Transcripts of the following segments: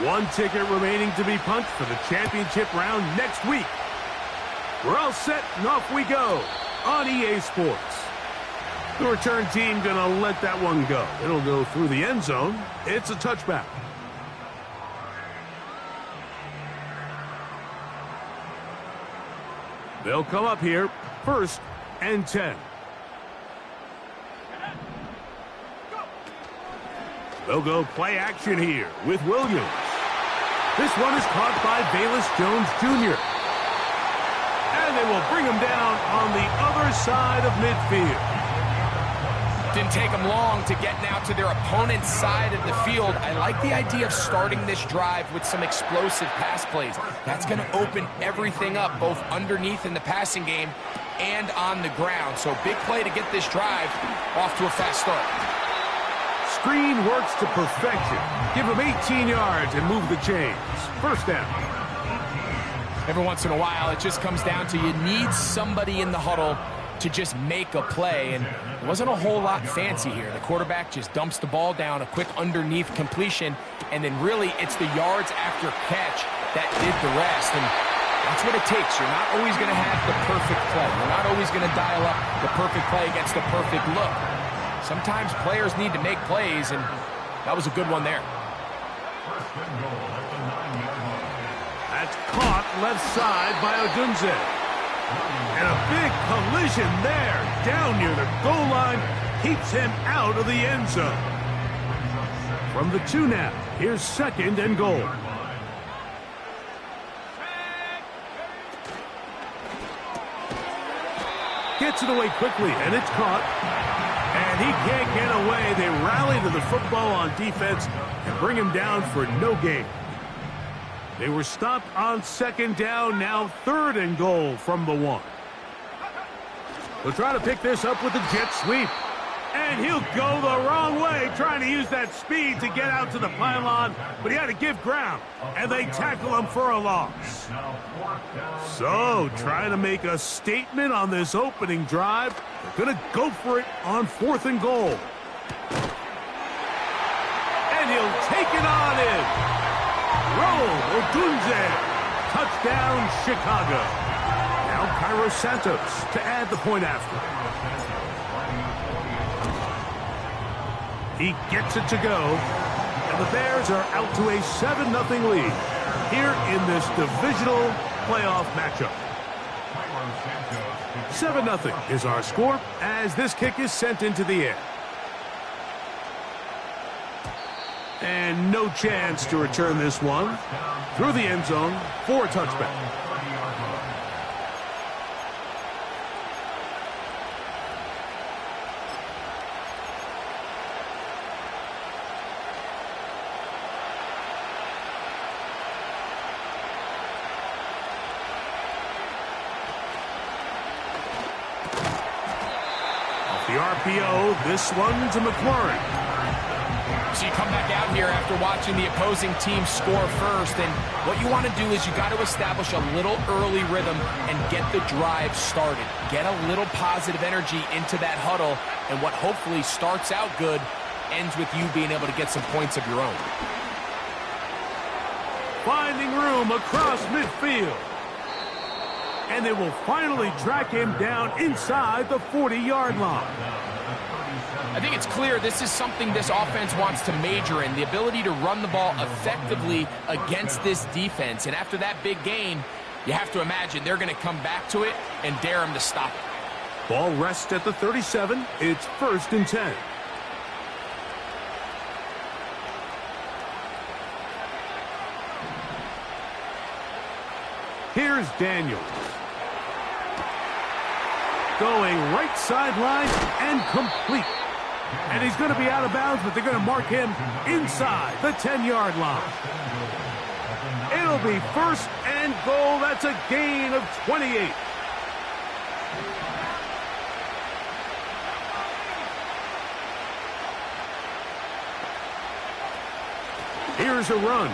One ticket remaining to be punched for the championship round next week. We're all set and off we go on EA Sports. The return team gonna let that one go. It'll go through the end zone. It's a touchback. They'll come up here, 1st and 10. They'll go play action here with Williams. This one is caught by Bayless Jones Jr. And they will bring him down on the other side of midfield. Didn't take them long to get now to their opponent's side of the field. I like the idea of starting this drive with some explosive pass plays. That's going to open everything up, both underneath in the passing game and on the ground. So big play to get this drive off to a fast start. Screen works to perfection. Give him 18 yards and move the chains. 1st down. Every once in a while, it just comes down to you need somebody in the huddle to just make a play, and it wasn't a whole lot fancy here. The quarterback just dumps the ball down, a quick underneath completion, and then really it's the yards after catch that did the rest, and that's what it takes. You're not always going to have the perfect play. You're not always going to dial up the perfect play against the perfect look. Sometimes players need to make plays, and that was a good one there. That's caught left side by Odunze. And a big collision there, down near the goal line, keeps him out of the end zone. From the 2 now, here's 2nd and goal. Gets it away quickly, and it's caught. And he can't get away. They rally to the football on defense and bring him down for no gain. They were stopped on 2nd down, now 3rd and goal from the 1. They'll try to pick this up with a jet sweep. And he'll go the wrong way, trying to use that speed to get out to the pylon, but he had to give ground, and they tackle him for a loss. So, trying to make a statement on this opening drive. They're going to go for it on 4th and goal. And he'll take it on in. Roll, Odunze. Touchdown, Chicago. Now Cairo Santos to add the point after. He gets it to go. And the Bears are out to a 7-0 lead here in this divisional playoff matchup. 7-0 is our score as this kick is sent into the air. And no chance to return this one through the end zone for a touchback. Off the RPO, this one to McLaurin. So you come back out here after watching the opposing team score first, and what you want to do is you got to establish a little early rhythm and get the drive started. Get a little positive energy into that huddle, and what hopefully starts out good ends with you being able to get some points of your own. Finding room across midfield. And they will finally track him down inside the 40-yard line. I think it's clear this is something this offense wants to major in, the ability to run the ball effectively against this defense. And after that big gain, you have to imagine they're going to come back to it and dare him to stop it. Ball rests at the 37. It's 1st and 10. Here's Daniels. Going right sideline and complete. And he's going to be out of bounds, but they're going to mark him inside the 10-yard line. It'll be 1st and goal. That's a gain of 28. Here's a run.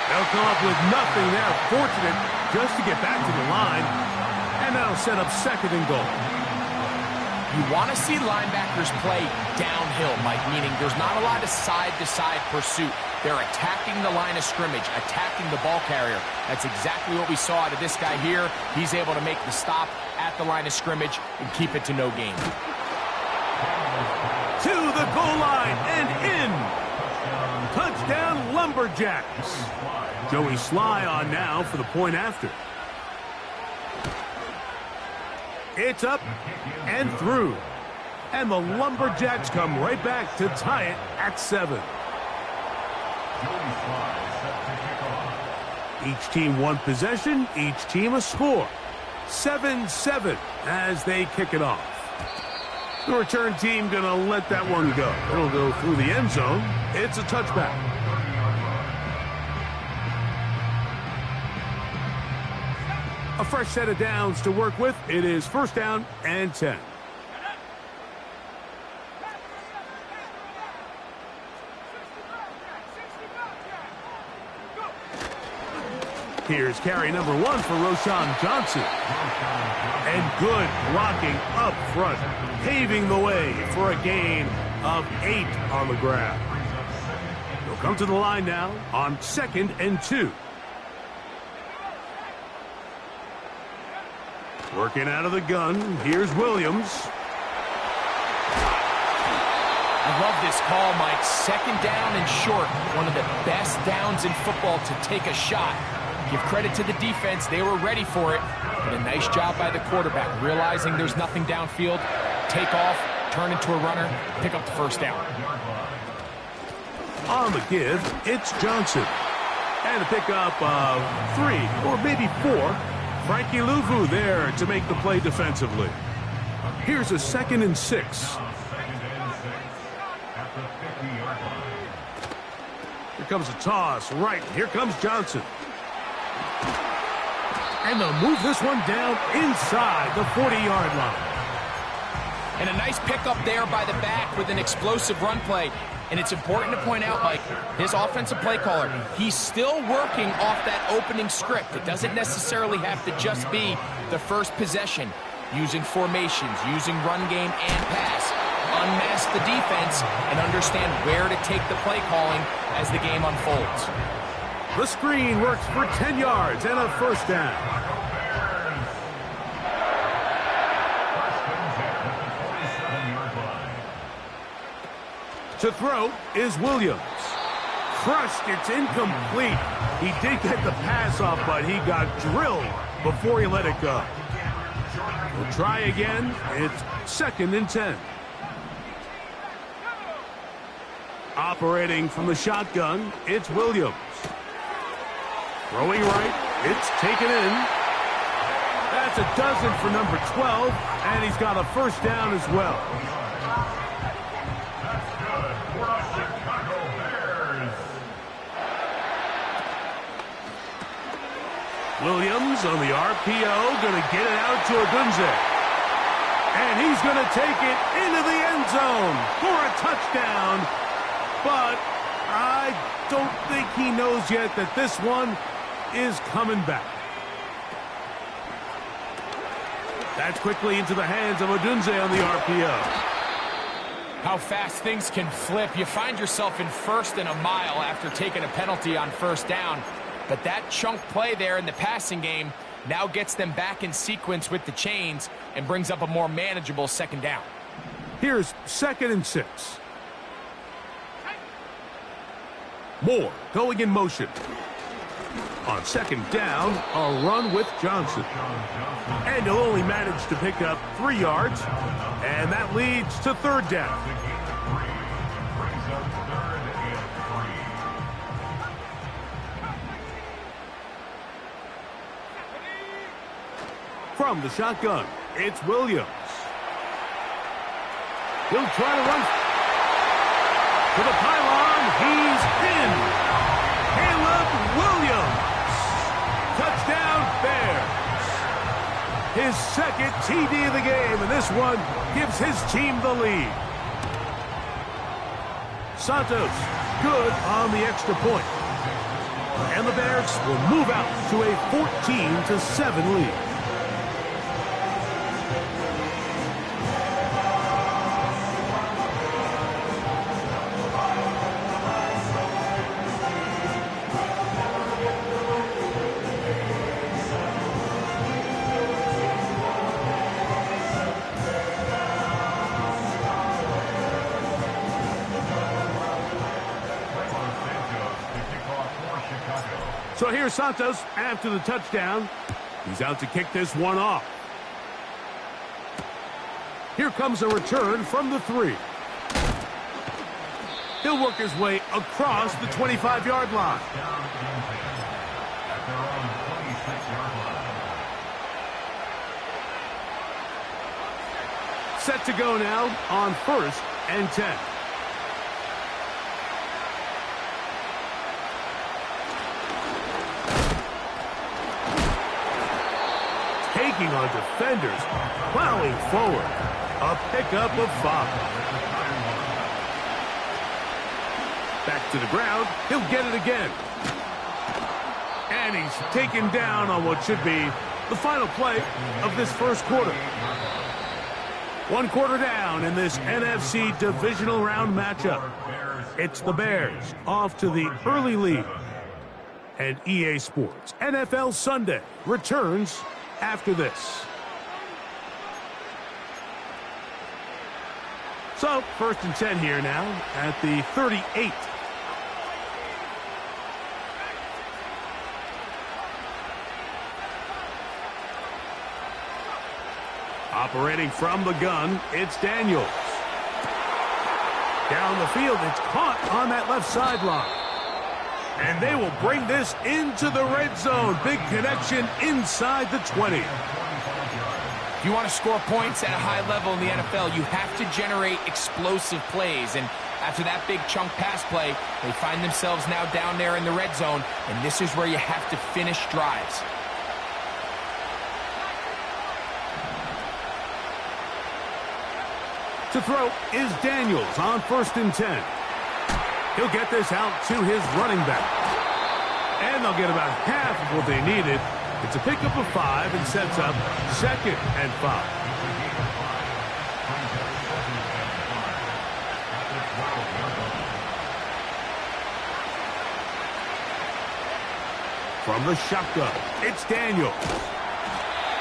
They'll come up with nothing there. Fortunate just to get back to the line. And that'll set up 2nd and goal. You want to see linebackers play downhill, Mike, meaning there's not a lot of side-to-side pursuit. They're attacking the line of scrimmage, attacking the ball carrier. That's exactly what we saw out of this guy here. He's able to make the stop at the line of scrimmage and keep it to no gain. To the goal line and in. Touchdown, Lumberjacks. Joey Sly on now for the point after. It's up and through. And the Lumberjacks come right back to tie it at 7. Each team one possession, each team a score. 7-7 as they kick it off. The return team going to let that one go. It'll go through the end zone. It's a touchback. A fresh set of downs to work with. It is first down and 10. Here's carry number 1 for Roschon Johnson. And good blocking up front, paving the way for a gain of 8 on the ground. They'll come to the line now on 2nd and 2. Working out of the gun, here's Williams. I love this call, Mike. 2nd down and short. One of the best downs in football to take a shot. Give credit to the defense. They were ready for it. But a nice job by the quarterback, realizing there's nothing downfield. Take off, turn into a runner, pick up the first down. On the give, it's Johnson. And a pickup of 3 or maybe 4. Frankie Luvu there to make the play defensively. Here's a 2nd and 6. Here comes a toss. Right, here comes Johnson. And they'll move this one down inside the 40-yard line. And a nice pickup there by the back with an explosive run play. And it's important to point out, Mike, this offensive play caller, he's still working off that opening script. It doesn't necessarily have to just be the first possession. Using formations, using run game and pass. Unmask the defense and understand where to take the play calling as the game unfolds. The screen works for 10 yards and a first down. To throw is Williams. Crushed, it's incomplete. He did get the pass off, but he got drilled before he let it go. We'll try again. It's 2nd and 10. Operating from the shotgun, it's Williams. Throwing right, it's taken in. That's a dozen for number 12, and he's got a first down as well. Williams on the RPO, going to get it out to Odunze. And he's going to take it into the end zone for a touchdown. But I don't think he knows yet that this one is coming back. That's quickly into the hands of Odunze on the RPO. How fast things can flip. You find yourself in 1st and a mile after taking a penalty on first down. But that chunk play there in the passing game now gets them back in sequence with the chains and brings up a more manageable 2nd down. Here's 2nd and 6. Moore going in motion. On 2nd down, a run with Johnson. And he'll only manage to pick up 3 yards. And that leads to 3rd down. From the shotgun, it's Williams. He'll try to run to the pylon. He's in. Caleb Williams. Touchdown Bears. His 2nd TD of the game, and this one gives his team the lead. Santos, good on the extra point. And the Bears will move out to a 14-7 lead. So here's Santos after the touchdown. He's out to kick this one off. Here comes a return from the 3. He'll work his way across the 25-yard line. Set to go now on 1st and 10. Taking on defenders, plowing forward. A pickup of 5. Back to the ground. He'll get it again. And he's taken down on what should be the final play of this first quarter. 1 quarter down in this NFC Divisional Round matchup. It's the Bears off to the early lead. And EA Sports NFL Sunday returns after this. So, 1st and 10 here now at the 38. Operating from the gun, it's Daniels. Down the field, it's caught on that left sideline. And they will bring this into the red zone. Big connection inside the 20. If you want to score points at a high level in the NFL, you have to generate explosive plays. And after that big chunk pass play, they find themselves now down there in the red zone. And this is where you have to finish drives. To throw is Daniels on 1st and 10. He'll get this out to his running back. And they'll get about half of what they needed. It's a pickup of 5 and sets up 2nd and 5. From the shotgun, it's Daniels.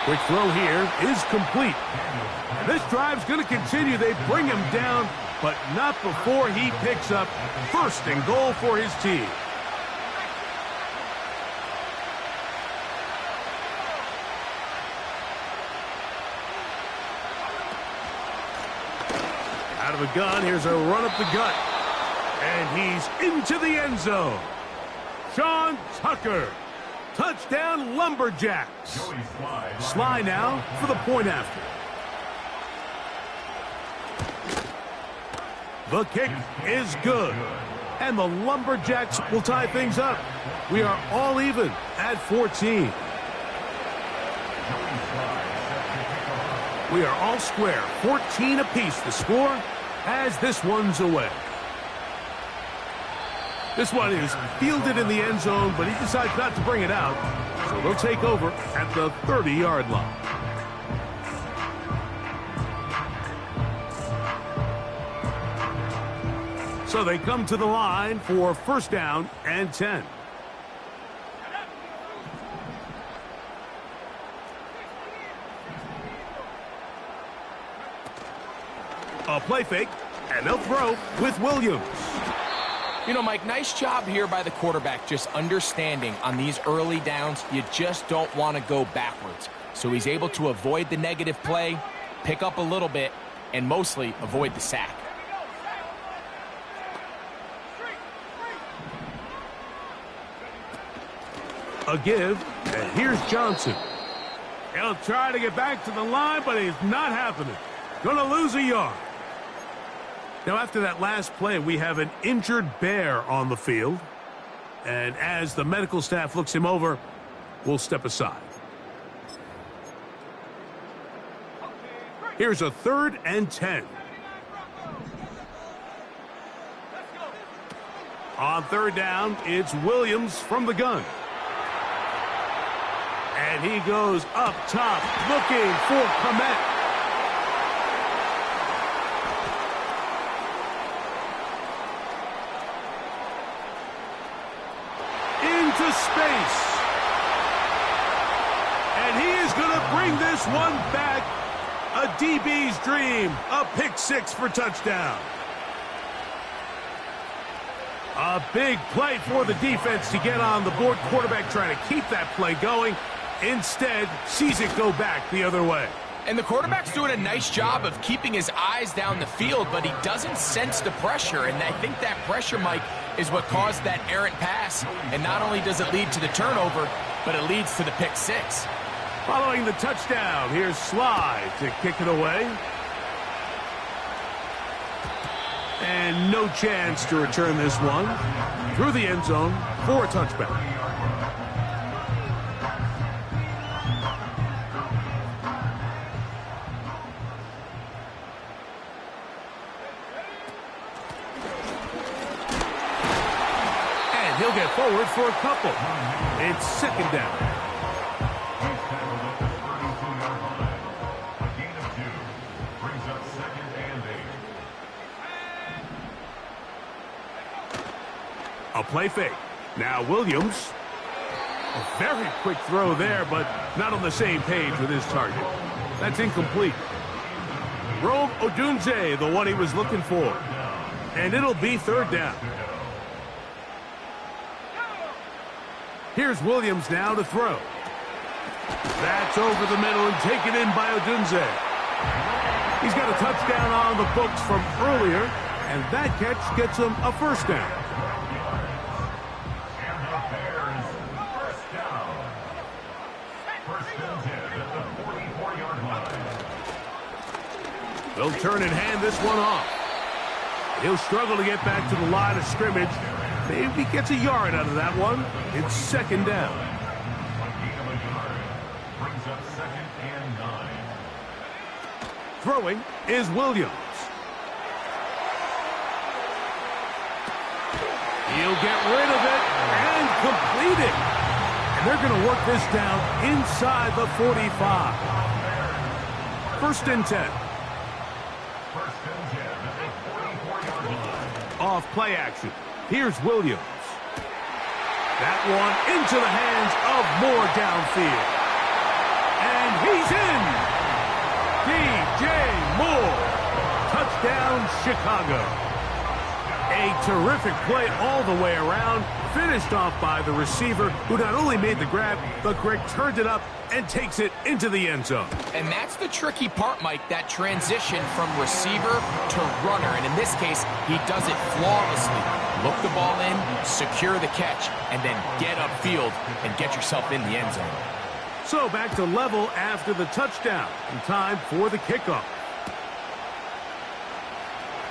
Quick throw here is complete. And this drive's going to continue. They bring him down, but not before he picks up 1st and goal for his team. Out of the gun, here's a run up the gut. And he's into the end zone. Sean Tucker. Touchdown, Lumberjacks. Sly now for the point after. The kick is good. And the Lumberjacks will tie things up. We are all even at 14. We are all square. 14 apiece the score as this one's away. This one is fielded in the end zone, but he decides not to bring it out. So they'll take over at the 30-yard line. So they come to the line for 1st down and 10. A play fake, and they'll throw with Williams. You know, Mike, nice job here by the quarterback, just understanding on these early downs, you just don't want to go backwards. So he's able to avoid the negative play, pick up a little bit, and mostly avoid the sack. A give, and here's Johnson. He'll try to get back to the line, but he's not happening. Gonna lose a yard. Now, after that last play, we have an injured Bear on the field. And as the medical staff looks him over, we'll step aside. Here's a 3rd and 10. On 3rd down, it's Williams from the gun. And he goes up top, looking for Komet. Into space. And he is going to bring this one back. A DB's dream. A pick 6 for touchdown. A big play for the defense to get on the board. Quarterback trying to keep that play going. Instead, sees it go back the other way. And the quarterback's doing a nice job of keeping his eyes down the field, but he doesn't sense the pressure. And I think that pressure, Mike, is what caused that errant pass. And not only does it lead to the turnover, but it leads to the pick six. Following the touchdown, here's Slide to kick it away. And no chance to return this one. Through the end zone for a touchback. And he'll get forward for a couple. It's second down. A play fake. Now Williams. A very quick throw there, but not on the same page with his target. That's incomplete. Rome Odunze, the one he was looking for. And it'll be third down. Here's Williams now to throw. That's over the middle and taken in by Odunze. He's got a touchdown on the books from earlier, and that catch gets him a first down. They'll turn and hand this one off. He'll struggle to get back to the line of scrimmage. Maybe gets a yard out of that one. It's second down. Brings up second and 9. Throwing is Williams. He'll get rid of it and complete it. And they're going to work this down inside the 45. First and 10. Off play action. Here's Williams. That one into the hands of Moore downfield. And he's in. DJ Moore. Touchdown, Chicago. A terrific play all the way around. Finished off by the receiver, who not only made the grab, but Greg turned it up and takes it into the end zone. And that's the tricky part, Mike, that transition from receiver to runner. And in this case, he does it flawlessly. Look the ball in, secure the catch, and then get upfield and get yourself in the end zone. So back to level after the touchdown, and time for the kickoff.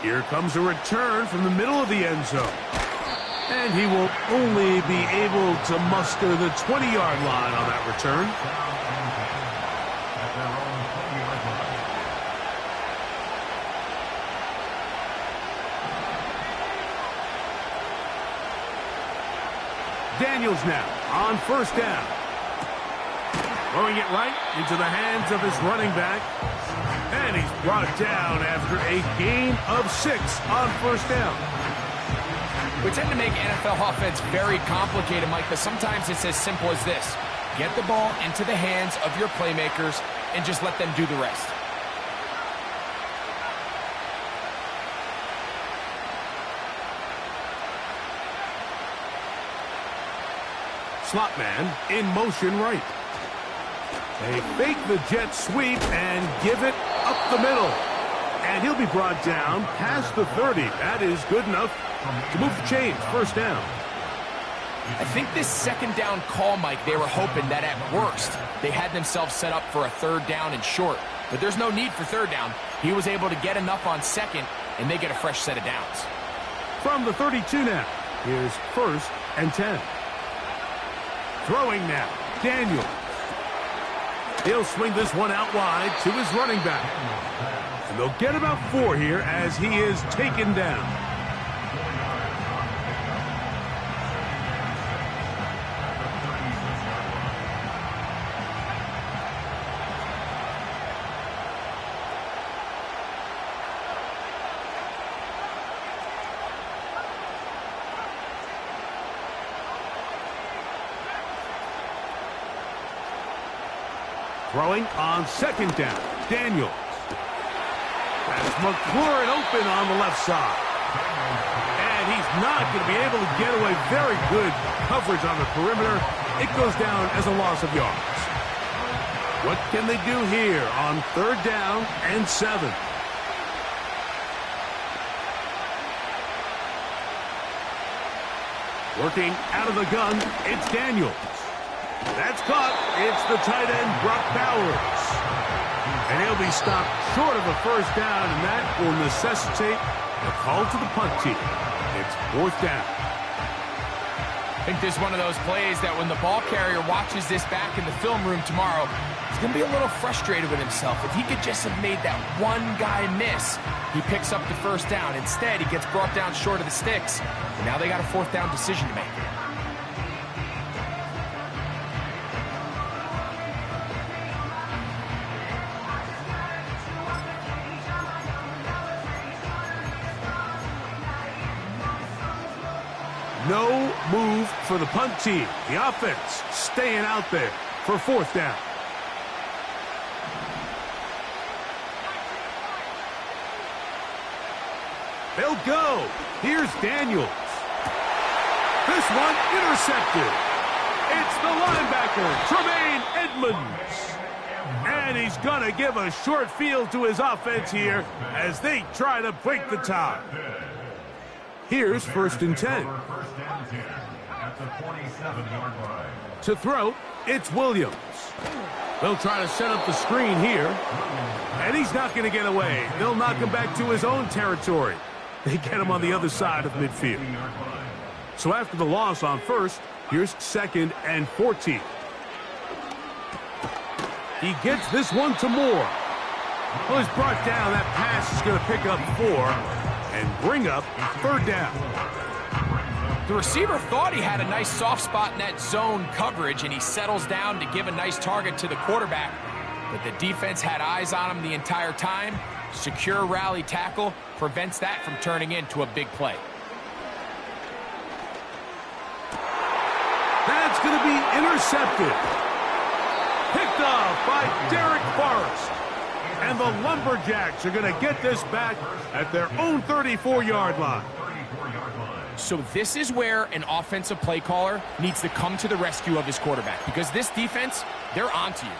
Here comes a return from the middle of the end zone. And he will only be able to muster the 20-yard line on that return. Daniels now on first down. Throwing it right into the hands of his running back. And he's brought down after a gain of 6 on first down. We tend to make NFL offense very complicated, Mike, but sometimes it's as simple as this. Get the ball into the hands of your playmakers and just let them do the rest. Slot man in motion right. They fake the jet sweep and give it up the middle. And he'll be brought down past the 30. That is good enough to move the chains. First down. I think this second down call, Mike, they were hoping that at worst they had themselves set up for a third down and short. But there's no need for third down. He was able to get enough on second, and they get a fresh set of downs. From the 32 now, here's first and 10. Throwing now, Daniels. He'll swing this one out wide to his running back. And they'll get about 4 here as he is taken down. Throwing on second down, Daniels. That's McLaurin open on the left side. And And he's not going to be able to get away. Very good coverage on the perimeter. It goes down as a loss of yards. What can they do here on 3rd down and 7? Working out of the gun, it's Daniels. That's caught. It's the tight end, Brock Bowers. And he'll be stopped short of a 1st down, and that will necessitate a call to the punt team. It's 4th down. I think this is one of those plays that when the ball carrier watches this back in the film room tomorrow, he's going to be a little frustrated with himself. If he could just have made that one guy miss, he picks up the 1st down. Instead, he gets brought down short of the sticks. And now they got a 4th down decision to make. No move for the punt team. The offense staying out there for 4th down. They'll go. Here's Daniels. This one intercepted. It's the linebacker, Tremaine Edmonds. And he's going to give a short field to his offense here as they try to break the tie. Here's 1st and 10. To throw, it's Williams. They'll try to set up the screen here. And he's not going to get away. They'll knock him back to his own territory. They get him on the other side of midfield. So after the loss on 1st, here's 2nd and 14. He gets this one to Moore. Well, he's brought down. That pass is going to pick up 4 and bring up 3rd down. The receiver thought he had a nice soft spot in that zone coverage, and he settles down to give a nice target to the quarterback. But the defense had eyes on him the entire time. Secure rally tackle prevents that from turning into a big play. That's going to be intercepted. Picked off by Derek Forrest. And the Lumberjacks are going to get this back at their own 34-yard line. So this is where an offensive play caller needs to come to the rescue of his quarterback, because this defense, they're onto you.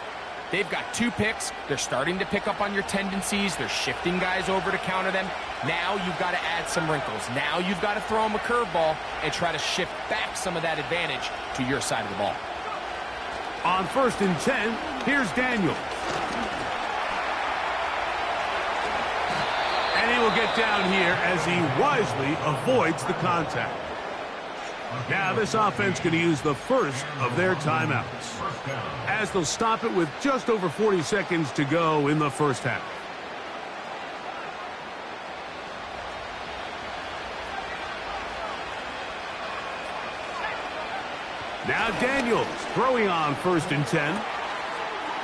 They've got 2 picks. They're starting to pick up on your tendencies. They're shifting guys over to counter them. Now you've got to add some wrinkles. Now you've got to throw them a curveball and try to shift back some of that advantage to your side of the ball. On 1st and 10, here's Daniels. And he will get down here as he wisely avoids the contact. Now this offense going to use the 1st of their timeouts, as they'll stop it with just over 40 seconds to go in the 1st half. Now Daniels throwing on 1st and 10.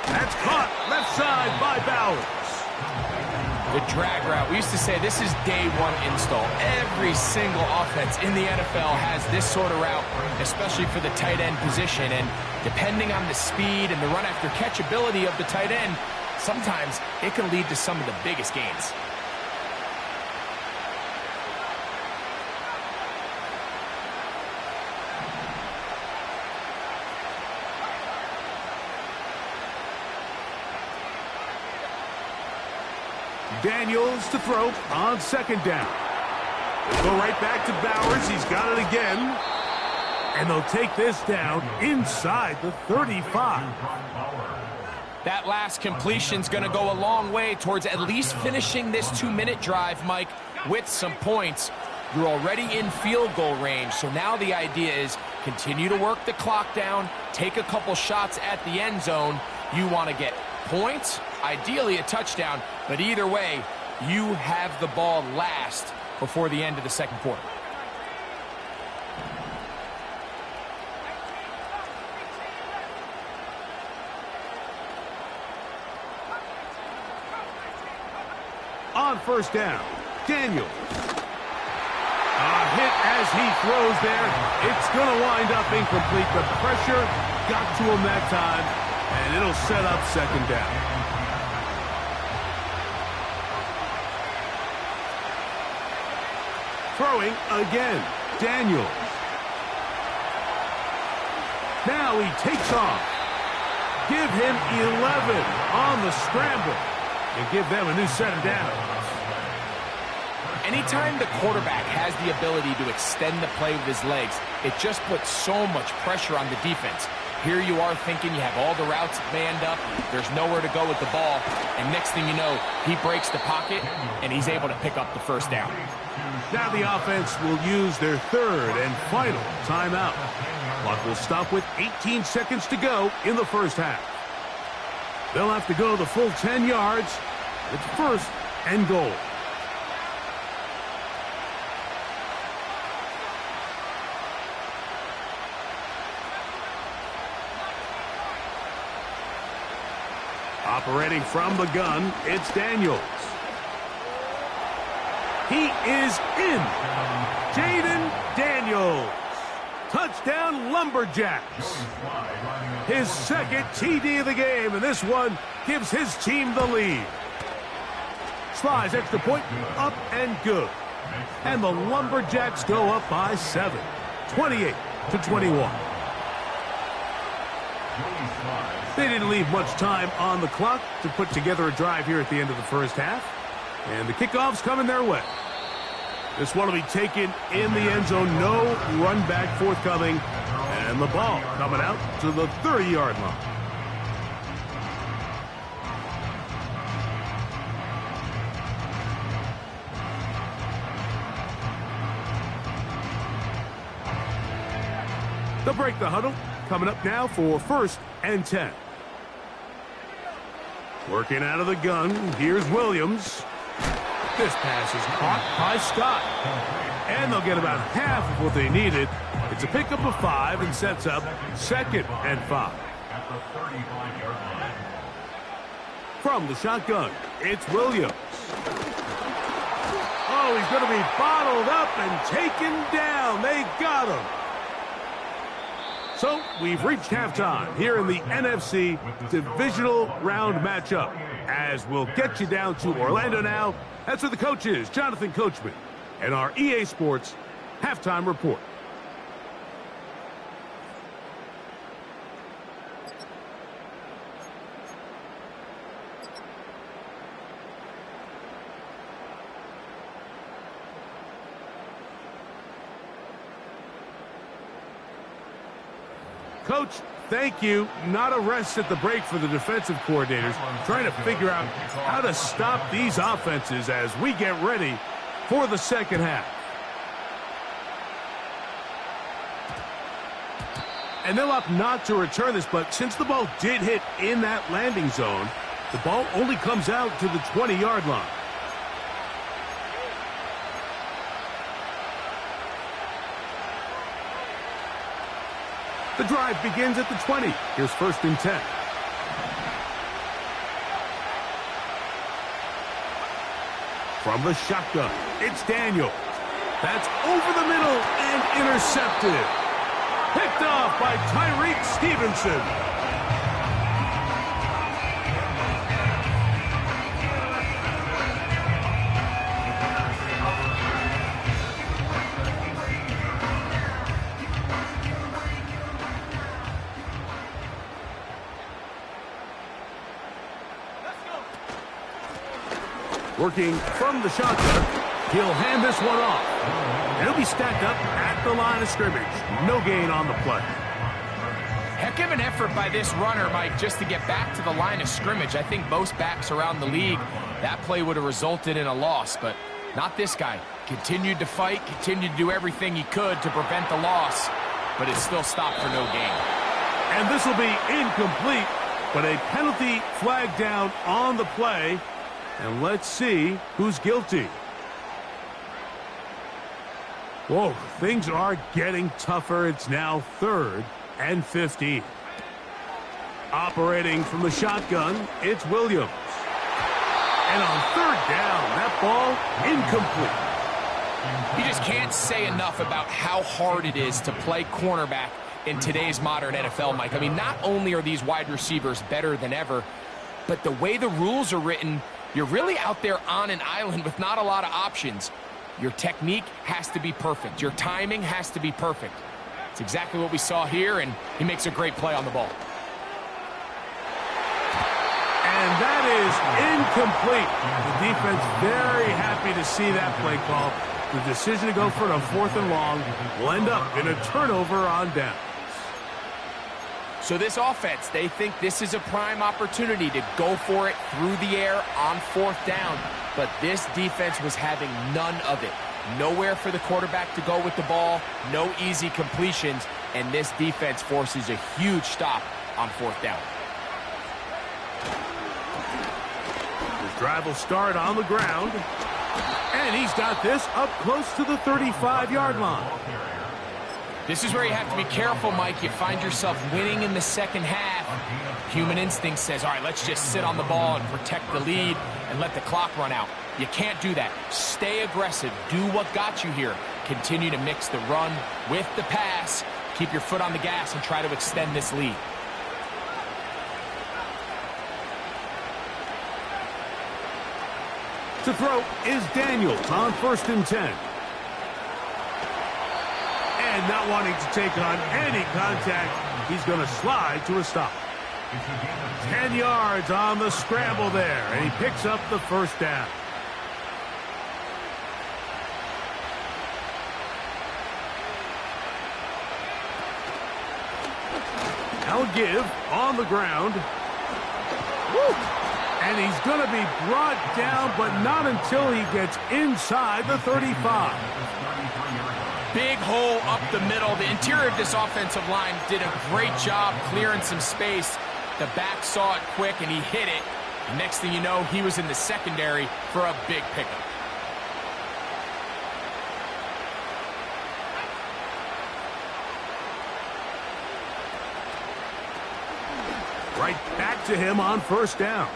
That's caught left side by Bowers. The drag route. We used to say this is day 1 install. Every single offense in the NFL has this sort of route, especially for the tight end position. And depending on the speed and the run after catch ability of the tight end, sometimes it can lead to some of the biggest gains. Daniels to throw on 2nd down. They'll go right back to Bowers. He's got it again. And they'll take this down inside the 35. That last completion's going to go a long way towards at least finishing this 2-minute drive, Mike, with some points. You're already in field goal range, so now the idea is continue to work the clock down, take a couple shots at the end zone. You want to get points, ideally a touchdown, but either way, you have the ball last before the end of the 2nd quarter. On 1st down, Daniels. A hit as he throws there. It's going to wind up incomplete. The pressure got to him that time, and it'll set up 2nd down. Throwing again. Daniels. Now he takes off. Give him 11 on the scramble and give them a new set of downs. Anytime the quarterback has the ability to extend the play with his legs, it just puts so much pressure on the defense. Here you are thinking you have all the routes manned up, there's nowhere to go with the ball, and next thing you know, he breaks the pocket, and he's able to pick up the first down. Now the offense will use their third and final timeout. Clock will stop with 18 seconds to go in the first half. They'll have to go the full 10 yards. It's first and goal. Operating from the gun, it's Daniels. He is in. Jaden Daniels. Touchdown, Lumberjacks. His second TD of the game, and this one gives his team the lead. Slides extra point, up and good. And the Lumberjacks go up by 7, 28-21. They didn't leave much time on the clock to put together a drive here at the end of the first half. And the kickoff's coming their way. This one will be taken in the end zone. No run back forthcoming. And the ball coming out to the 30-yard line. They'll break the huddle. Coming up now for first and 10. Working out of the gun. Here's Williams. This pass is caught by Scott. And they'll get about half of what they needed. It's a pickup of 5 and sets up second and 5. From the shotgun, it's Williams. Oh, he's going to be bottled up and taken down. They got him. So we've reached halftime here in the NFC Divisional Round matchup. As we'll get you down to Orlando now. That's where the coach is, Jonathan Coachman, and our EA Sports Halftime Report. Coach, thank you. Not a rest at the break for the defensive coordinators, trying to figure out how to stop these offenses as we get ready for the second half. And they'll opt not to return this, but since the ball did hit in that landing zone, the ball only comes out to the 20-yard line. The drive begins at the 20. Here's first and 10. From the shotgun, it's Daniels. That's over the middle and intercepted. Picked off by Tyreek Stevenson. Working from the shotgun, he'll hand this one off. And he'll be stacked up at the line of scrimmage. No gain on the play. Heck of an effort by this runner, Mike, just to get back to the line of scrimmage. I think most backs around the league, that play would have resulted in a loss, but not this guy. Continued to fight, continued to do everything he could to prevent the loss, but it still stopped for no gain. And this will be incomplete, but a penalty flag down on the play. And let's see who's guilty. Whoa, things are getting tougher. It's now third and 15. Operating from the shotgun, it's Williams. And on third down, that ball incomplete. You just can't say enough about how hard it is to play cornerback in today's modern NFL, Mike. I mean, not only are these wide receivers better than ever, but the way the rules are written, you're really out there on an island with not a lot of options. Your technique has to be perfect. Your timing has to be perfect. It's exactly what we saw here, and he makes a great play on the ball. And that is incomplete. The defense very happy to see that play call. The decision to go for it on 4th and long will end up in a turnover on downs. So this offense, they think this is a prime opportunity to go for it through the air on 4th down. But this defense was having none of it. Nowhere for the quarterback to go with the ball, no easy completions, and this defense forces a huge stop on 4th down. His drive will start on the ground, and he's got this up close to the 35-yard line. This is where you have to be careful, Mike. You find yourself winning in the second half. Human instinct says, all right, let's just sit on the ball and protect the lead and let the clock run out. You can't do that. Stay aggressive. Do what got you here. Continue to mix the run with the pass. Keep your foot on the gas and try to extend this lead. To throw is Daniels on 1st and 10. And not wanting to take on any contact, he's going to slide to a stop. 10 yards on the scramble there, and he picks up the 1st down. Now give on the ground. Woo! And he's going to be brought down, but not until he gets inside the 35. Big hole up the middle. The interior of this offensive line did a great job clearing some space. The back saw it quick, and he hit it. And next thing you know, he was in the secondary for a big pickup. Right back to him on 1st down.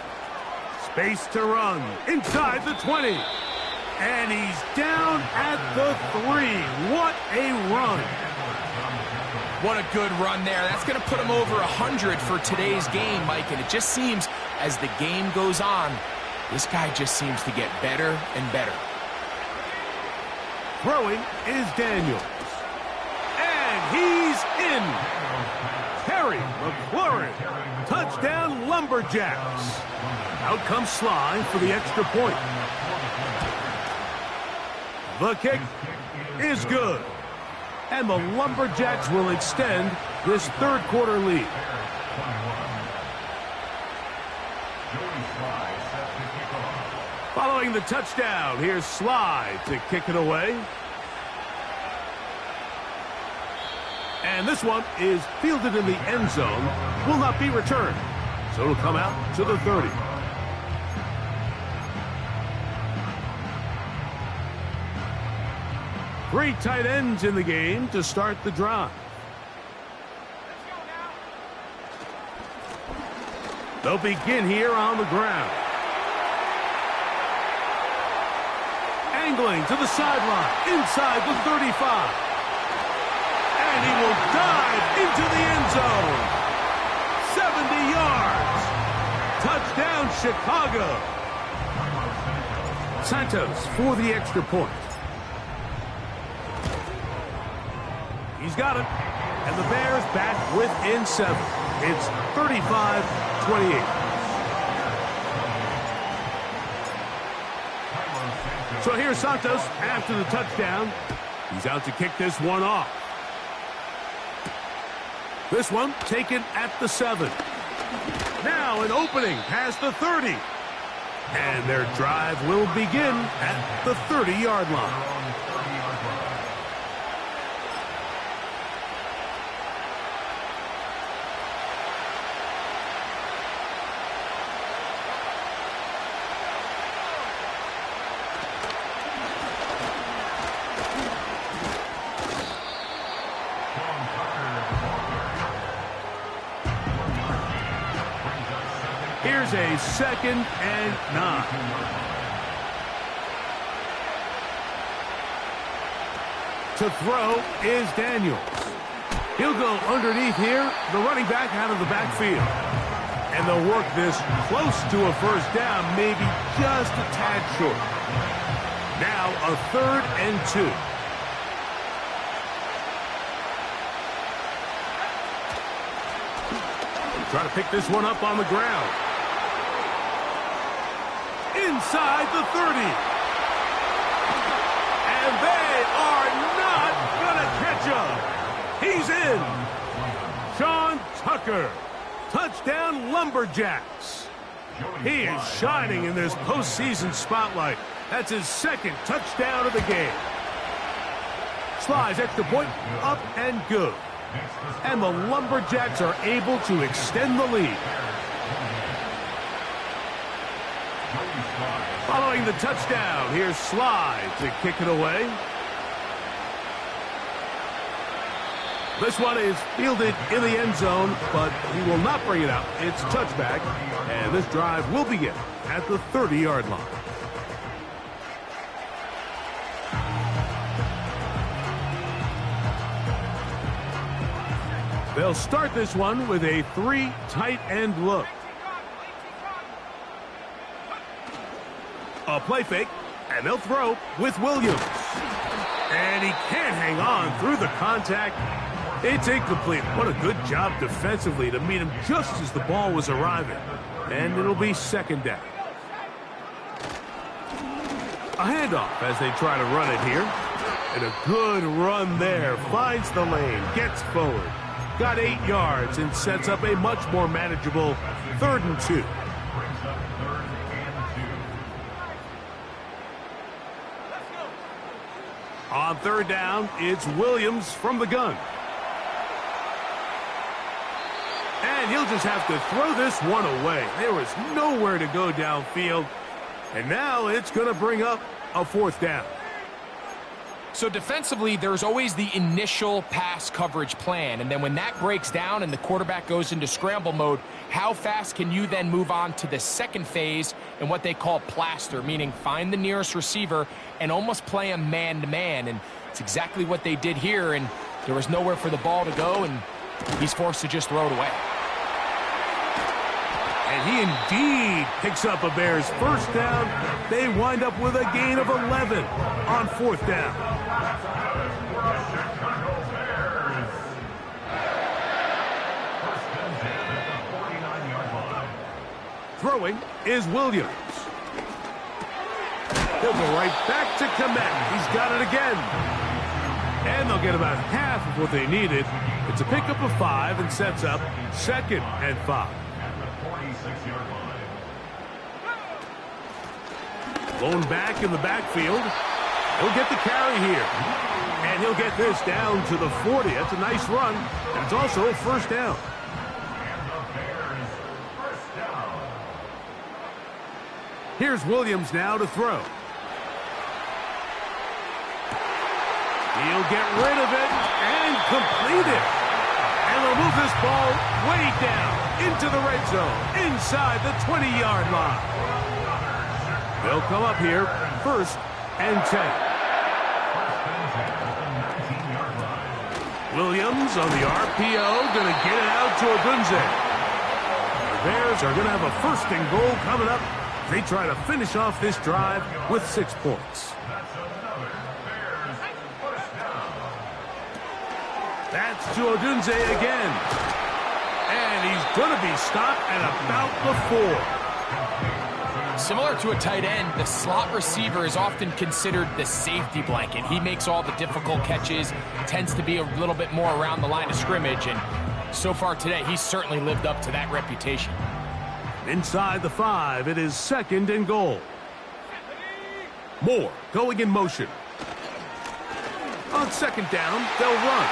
Space to run inside the 20. And he's down at the 3. What a run. What a good run there. That's going to put him over 100 for today's game, Mike. And it just seems as the game goes on, this guy just seems to get better and better. Throwing is Daniels. And he's in. Terry McLaurin. Touchdown, Lumberjacks. Out comes Sly for the extra point. The kick is good. And the Lumberjacks will extend this 3rd quarter lead. Following the touchdown, here's Sly to kick it away. And this one is fielded in the end zone, will not be returned. So it'll come out to the 30. Three tight ends in the game to start the drive. They'll begin here on the ground. Angling to the sideline, inside the 35. And he will dive into the end zone. 70 yards. Touchdown, Chicago. Santos for the extra point. He's got it. And the Bears back within 7. It's 35-28. So here's Santos after the touchdown. He's out to kick this one off. This one taken at the 7. Now an opening past the 30. And their drive will begin at the 30-yard line. Here's a 2nd and 9. To throw is Daniels. He'll go underneath here, the running back out of the backfield. And they'll work this close to a 1st down, maybe just a tad short. Now a 3rd and 2. Try to pick this one up on the ground. Inside the 30. And they are not going to catch him. He's in. Sean Tucker. Touchdown Lumberjacks. He is shining in this postseason spotlight. That's his 2nd touchdown of the game. Slides extra point, up and good. And the Lumberjacks are able to extend the lead. Following the touchdown, here's Slide to kick it away. This one is fielded in the end zone, but he will not bring it out. It's touchback, and this drive will begin at the 30-yard line. They'll start this one with a 3 tight end look. A play fake, and they'll throw with Williams. And he can't hang on through the contact. It's incomplete. What a good job defensively to meet him just as the ball was arriving. And it'll be 2nd down. A handoff as they try to run it here. And a good run there. Finds the lane, gets forward. Got 8 yards and sets up a much more manageable 3rd and 2. On 3rd down, it's Williams from the gun. And he'll just have to throw this one away. There was nowhere to go downfield. And now it's going to bring up a 4th down. So defensively, there's always the initial pass coverage plan. And then when that breaks down and the quarterback goes into scramble mode, how fast can you then move on to the 2nd phase and what they call plaster, meaning find the nearest receiver and almost play him man-to-man. And it's exactly what they did here. And there was nowhere for the ball to go, and he's forced to just throw it away. And he indeed picks up a Bears 1st down. They wind up with a gain of 11 on 4th down. Throwing is Williams. He'll go right back to Komet. He's got it again. And they'll get about half of what they needed. It's a pickup of 5 and sets up 2nd and 5. Blown back in the backfield. He'll get the carry here. And he'll get this down to the 40. That's a nice run. And it's also a 1st down. Here's Williams now to throw. He'll get rid of it and complete it. And they'll move this ball way down into the red zone, inside the 20-yard line. They'll come up here 1st and 10. Williams on the RPO, going to get it out to Odunze. The Bears are going to have a 1st and goal coming up. They try to finish off this drive with 6 points. That's to Odunze again. And he's going to be stopped at about the 4. Similar to a tight end, the slot receiver is often considered the safety blanket. He makes all the difficult catches, tends to be a little bit more around the line of scrimmage, and so far today, he's certainly lived up to that reputation. Inside the 5, it is 2nd and goal. Moore going in motion. On 2nd down, they'll run.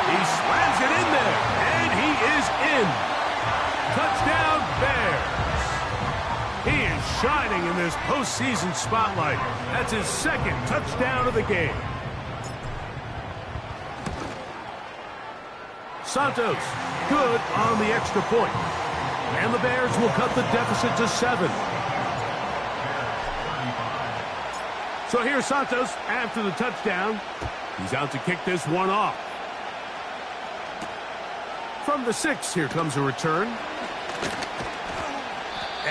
He slams it in there, and he is in. Touchdown, Bears. He is shining in this postseason spotlight. That's his 2nd touchdown of the game. Santos, good on the extra point. And the Bears will cut the deficit to 7. So here's Santos after the touchdown. He's out to kick this one off. From the 6, here comes a return.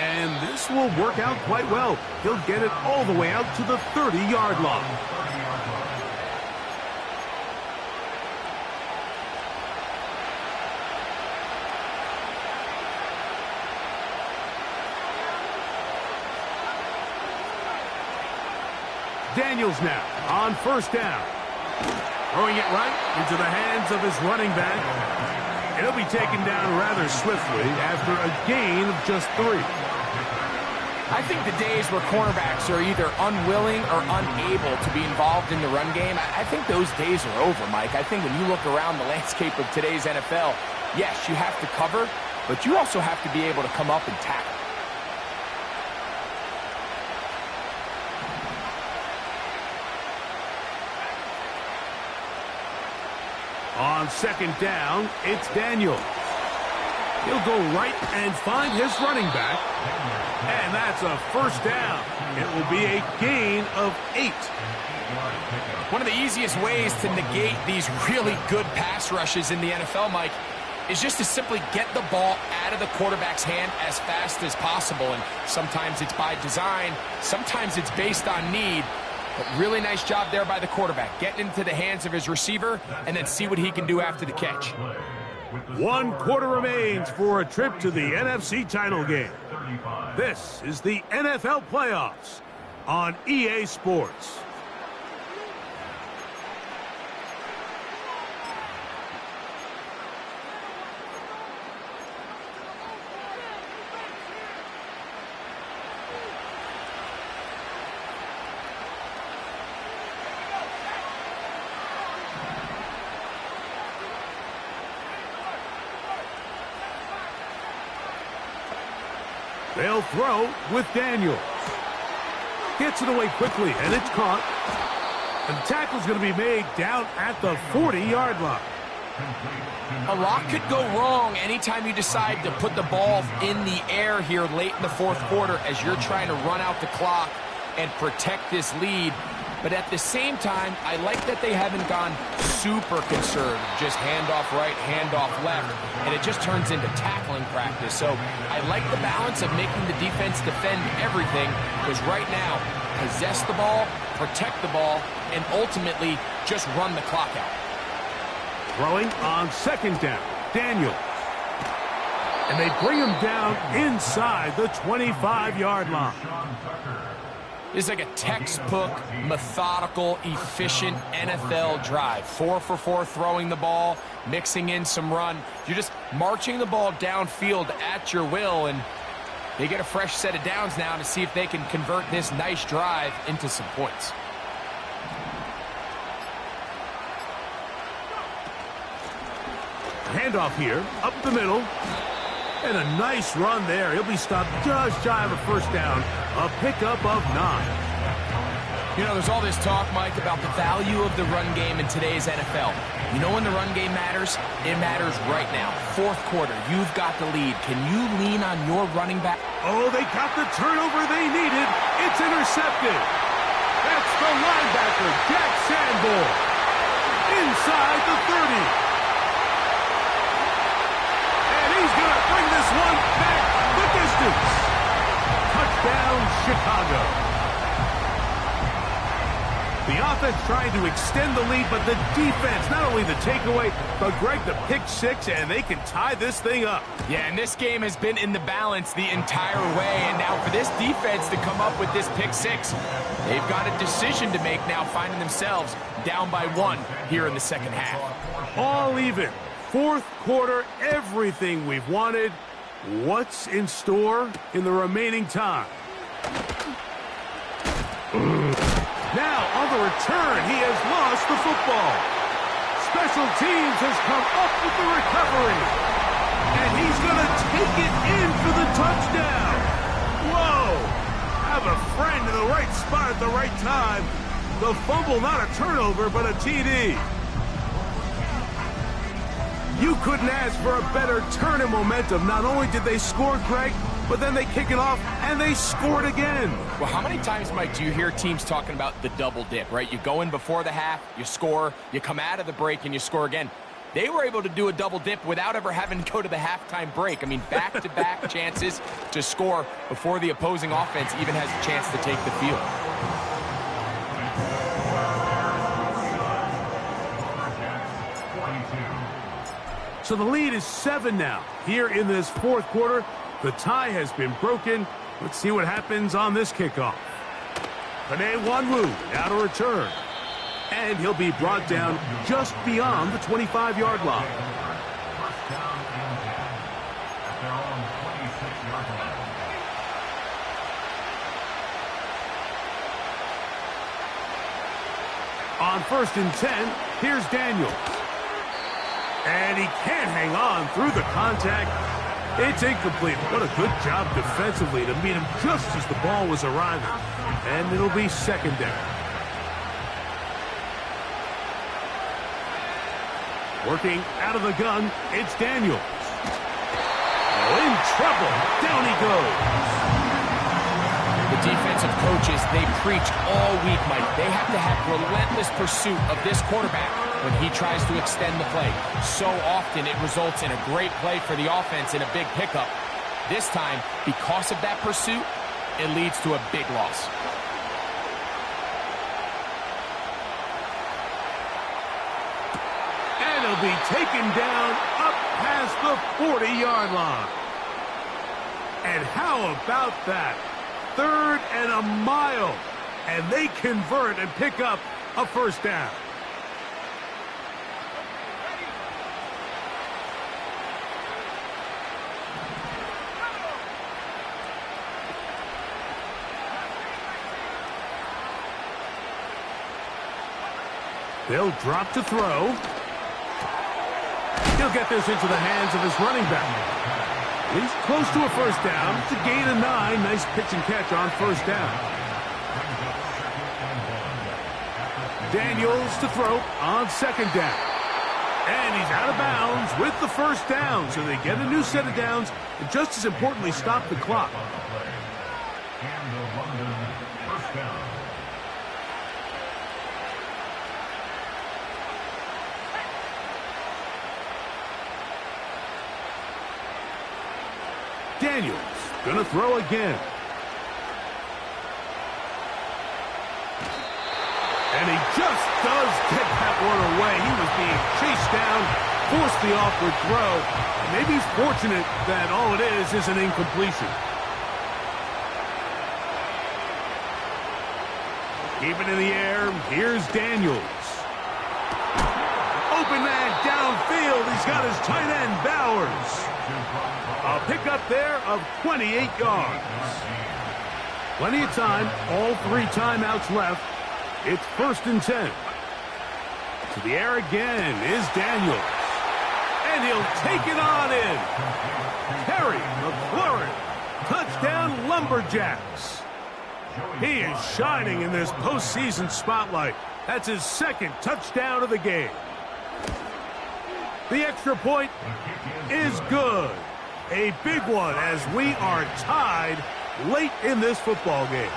And this will work out quite well. He'll get it all the way out to the 30-yard line. Daniels now on first down. Throwing it right into the hands of his running back. He'll be taken down rather swiftly after a gain of just 3. I think the days where cornerbacks are either unwilling or unable to be involved in the run game, I think those days are over, Mike. I think when you look around the landscape of today's NFL, yes, you have to cover, but you also have to be able to come up and tackle. On second down, it's Daniels. He'll go right and find his running back. And that's a first down. It will be a gain of 8. One of the easiest ways to negate these really good pass rushes in the NFL, Mike, is just to simply get the ball out of the quarterback's hand as fast as possible. And sometimes it's by design, sometimes it's based on need. But really nice job there by the quarterback, getting into the hands of his receiver and then see what he can do after the catch. 1 quarter remains for a trip to the NFC title game. This is the NFL playoffs on EA Sports. They'll throw with Daniels. Gets it away quickly, and it's caught. And the tackle's going to be made down at the 40-yard line. A lot could go wrong anytime you decide to put the ball in the air here late in the fourth quarter as you're trying to run out the clock and protect this lead. But at the same time, I like that they haven't gone super conservative, just handoff right, handoff left, and it just turns into tackling practice. So I like the balance of making the defense defend everything, because right now, possess the ball, protect the ball, and ultimately just run the clock out. Throwing on second down, Daniels. And they bring him down inside the 25-yard line. This is like a textbook, methodical, efficient NFL drive. 4 for 4 throwing the ball, mixing in some run. You're just marching the ball downfield at your will, and they get a fresh set of downs now to see if they can convert this nice drive into some points. Handoff here, up the middle. And a nice run there. He'll be stopped just shy of a first down. A pickup of 9. You know, there's all this talk, Mike, about the value of the run game in today's NFL. You know when the run game matters? It matters right now. Fourth quarter, you've got the lead. Can you lean on your running back? Oh, they got the turnover they needed. It's intercepted. That's the linebacker, Jack Sanborn. Inside the 30. He's going to bring this one back the distance. Touchdown, Chicago. The offense trying to extend the lead, but the defense, not only the takeaway, but Greg, the pick 6, and they can tie this thing up. Yeah, and this game has been in the balance the entire way, and now for this defense to come up with this pick 6, they've got a decision to make now, finding themselves down by 1 here in the second half. All even. Fourth quarter, everything we've wanted. What's in store in the remaining time? Now, on the return, he has lost the football. Special teams has come up with the recovery. And he's going to take it in for the touchdown. Whoa! Have a friend in the right spot at the right time. The fumble, not a turnover, but a TD. You couldn't ask for a better turn in momentum. Not only did they score, Greg, but then they kick it off, and they scored again. Well, how many times, Mike, do you hear teams talking about the double dip, right? You go in before the half, you score, you come out of the break, and you score again. they were able to do a double dip without ever having to go to the halftime break. I mean, back-to-back chances to score before the opposing offense even has a chance to take the field. So the lead is 7 now. Here in this fourth quarter, the tie has been broken. Let's see what happens on this kickoff. Panay Wanwu now to return. And he'll be brought down just beyond the 25-yard line. On 1st and 10, here's Daniels. And he can't hang on through the contact. It's incomplete. What a good job defensively to meet him just as the ball was arriving. And it'll be 2nd down. Working out of the gun, it's Daniels. Oh, in trouble. Down he goes. The defensive coaches, they preached all week, Mike. They have to have relentless pursuit of this quarterback when he tries to extend the play. So often it results in a great play for the offense and a big pickup. This time, because of that pursuit, it leads to a big loss. And he'll be taken down up past the 40-yard line. And how about that? 3rd and a mile. And they convert and pick up a 1st down. They'll drop to throw. He'll get this into the hands of his running back. He's close to a 1st down. It's a gain of 9. Nice pitch and catch on 1st down. Daniels to throw on 2nd down. And he's out of bounds with the 1st down. So they get a new set of downs and just as importantly stop the clock. Daniels gonna throw again. And he just does get that one away. He was being chased down, forced the awkward throw. Maybe he's fortunate that all it is an incompletion. Keep it in the air. Here's Daniels. Open man downfield. He's got his tight end, Bowers. A pickup there of 28 yards. Plenty of time. All 3 timeouts left. It's 1st and 10. To the air again is Daniels. And he'll take it on in. Terry McLaurin. Touchdown Lumberjacks. He is shining in this postseason spotlight. That's his 2nd touchdown of the game. The extra point is good. A big one as we are tied late in this football game.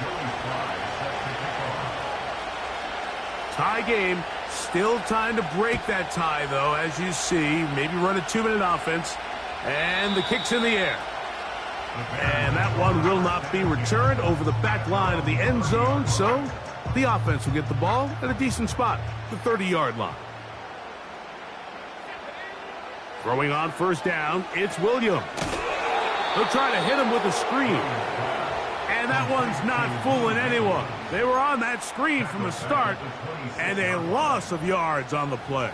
Tie game. Still time to break that tie, though, as you see. Maybe run a 2-minute offense. And the kick's in the air. And that one will not be returned over the back line of the end zone. So the offense will get the ball at a decent spot, the 30-yard line. Throwing on 1st down, it's Williams. They'll try to hit him with a screen. And that one's not fooling anyone. They were on that screen from the start, and a loss of yards on the play.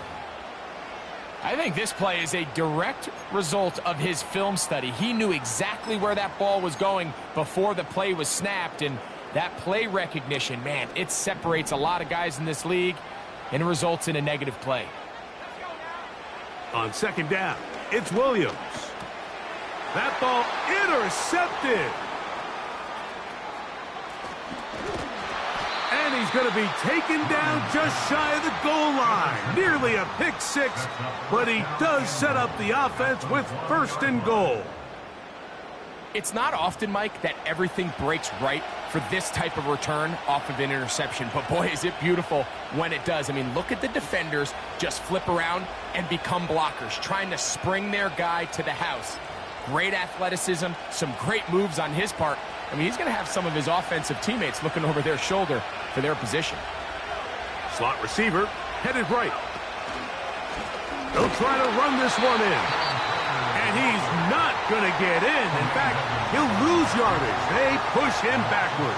I think this play is a direct result of his film study. He knew exactly where that ball was going before the play was snapped, and that play recognition, man, it separates a lot of guys in this league and results in a negative play. On 2nd down, it's Williams. That ball intercepted. And he's going to be taken down just shy of the goal line. Nearly a pick 6, but he does set up the offense with 1st and goal. It's not often, Mike, that everything breaks right for this type of return off of an interception. But, boy, is it beautiful when it does. I mean, look at the defenders just flip around and become blockers, trying to spring their guy to the house. Great athleticism, some great moves on his part. I mean, he's going to have some of his offensive teammates looking over their shoulder for their position. Slot receiver headed right. They'll try to run this one in. And he's not going to get in. In fact, he'll lose yardage. They push him backwards.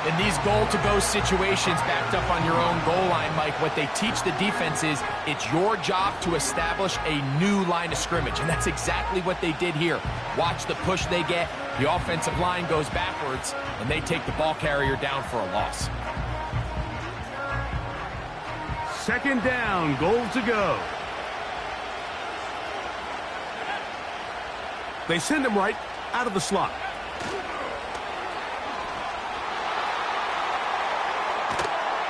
In these goal-to-go situations backed up on your own goal line, Mike, what they teach the defense is it's your job to establish a new line of scrimmage, and that's exactly what they did here. Watch the push they get. The offensive line goes backwards, and they take the ball carrier down for a loss. Second down, goal to go. They send him right out of the slot.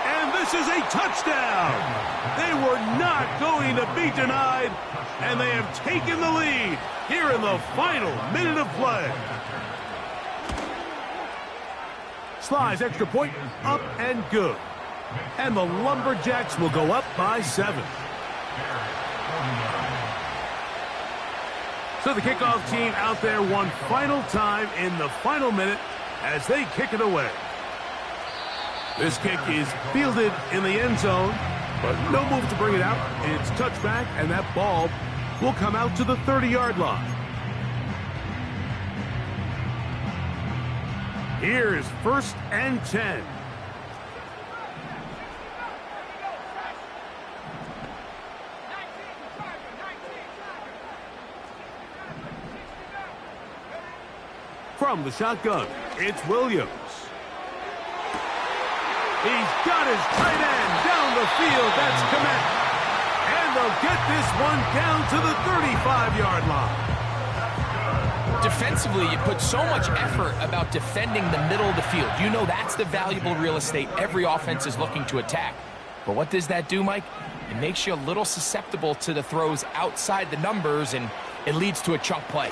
And this is a touchdown. They were not going to be denied, and they have taken the lead here in the final minute of play. Slides extra point, up and good. And the Lumberjacks will go up by 7. So the kickoff team out there one final time in the final minute as they kick it away. This kick is fielded in the end zone, but no move to bring it out. It's touchback, and that ball will come out to the 30-yard line. Here's 1st and 10. From the shotgun, it's Williams. He's got his tight end down the field. That's Komet. And they'll get this one down to the 35-yard line. Defensively, you put so much effort about defending the middle of the field. You know that's the valuable real estate every offense is looking to attack. But what does that do, Mike? It makes you a little susceptible to the throws outside the numbers, and it leads to a chunk play.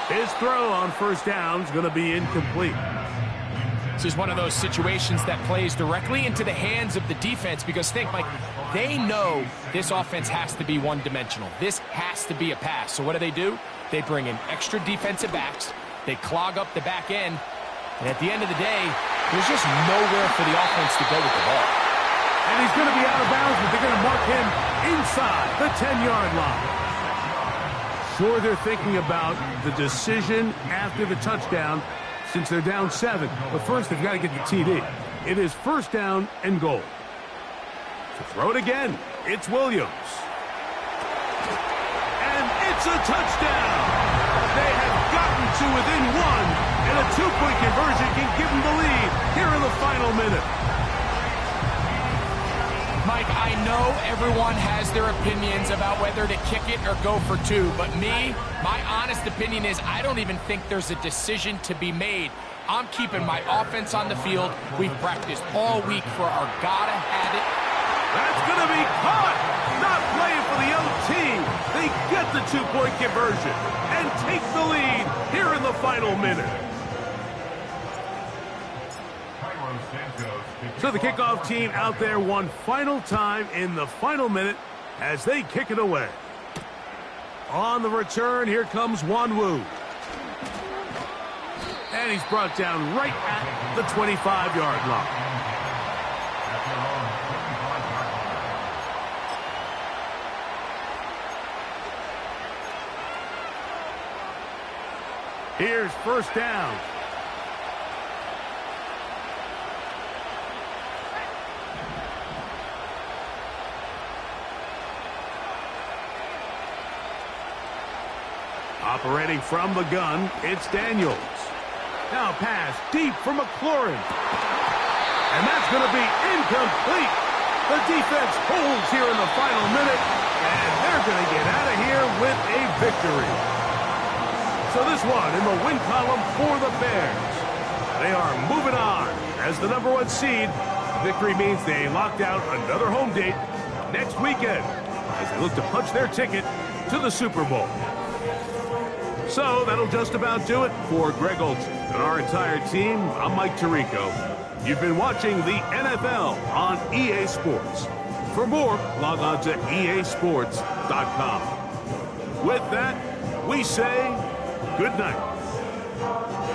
His throw on 1st down is going to be incomplete. This is one of those situations that plays directly into the hands of the defense because think, Mike, they know this offense has to be one-dimensional. This has to be a pass. So what do? They bring in extra defensive backs. They clog up the back end. And at the end of the day, there's just nowhere for the offense to go with the ball. And he's going to be out of bounds, but they're going to mark him inside the 10-yard line. Sure, they're thinking about the decision after the touchdown since they're down 7. But first, they've got to get the TD. It is 1st down and goal. To throw it again, it's Williams. And it's a touchdown. They have gotten to within 1, and a 2-point conversion can give them the lead here in the final minute. Mike, I know everyone has their opinions about whether to kick it or go for 2, but my honest opinion is I don't even think there's a decision to be made. I'm keeping my offense on the field. We've practiced all week for our gotta have it. That's going to be caught. Not playing for the OT. They get the 2-point conversion and take the lead here in the final minute. So the kickoff team out there one final time in the final minute as they kick it away. On the return, here comes Wanwu. And he's brought down right at the 25-yard line. Here's 1st down. Operating from the gun, it's Daniels. Now pass deep for McLaurin. And that's going to be incomplete. The defense holds here in the final minute, and they're going to get out of here with a victory. So this one in the win column for the Bears. They are moving on as the #1 seed. Victory means they locked out another home date next weekend as they look to punch their ticket to the Super Bowl. So that'll just about do it for Greg Olson and our entire team. I'm Mike Tirico. You've been watching the NFL on EA Sports. For more, log on to easports.com. With that, we say good night.